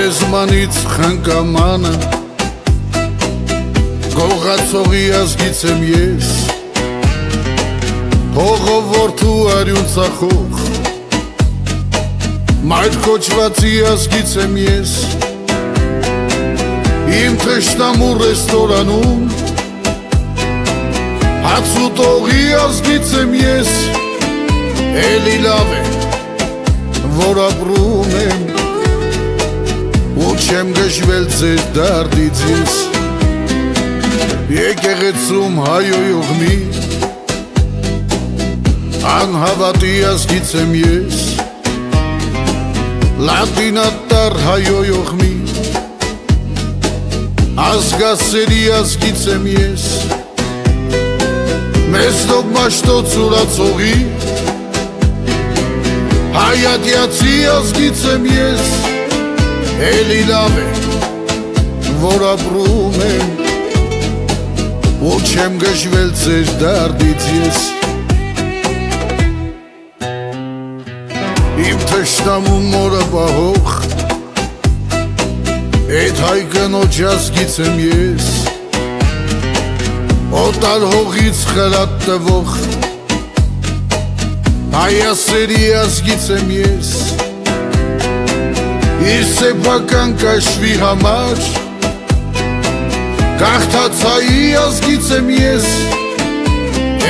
Մեզմանից խնկամանը Գողացողի ազգից եմ ես Հողովորդու արյուն ծախող Մայր կոչվածի ազգից եմ ես Իմ թշնամու ռեստորանում Հացուտողի ազգից եմ ես Էլի լավ է, որ ապրում եմ Ու չեմ գժվել ձեր դարդից ես Եկեղեցում հայոյող մի Անհավատի ազգից եմ ես Լատինատար հայոյող մի Ազգասերի ազգից եմ ես Մեզ դոգմաշտոց ուրացողի Հայատյացի ազգից եմ ես Էլի լավ է, որ ապրում եմ Ու չեմ գժվել ձեր դարդից ես Իմ թշնամու մորը պահող Էդ հայ կնոջ ազգից եմ ես Օտար հողից խրատ տվող Հայասերի ազգից եմ ես Իր սեփական կաշվի համար Գաղթացայի ազգից եմ ես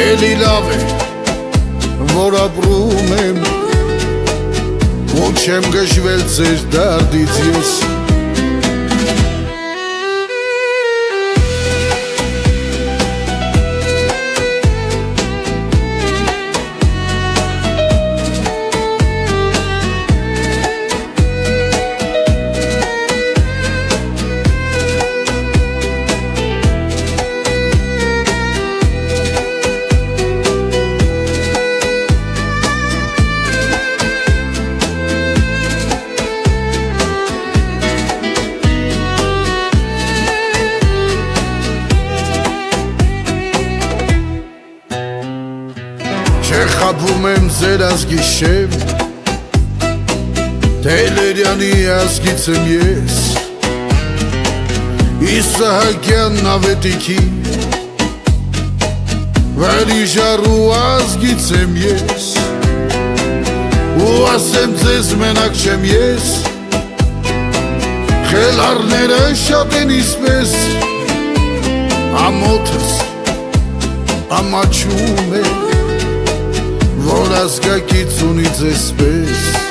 Էլի լավ է, որ ապրում եմ Ու չեմ գժվել ձեր դարդից ես Չխաբում եմ ձեր ազգի շեմ Տելերյանի ազգից եմ ես Իսահակյան նավետիքի Վարիժարու ազգից եմ ես Ու ասեմ ձեզ մենակ չեմ ես Խելարները շատ են իսպես Ամոթս ամաչում է Որ ազգակից ունի ձեզ պես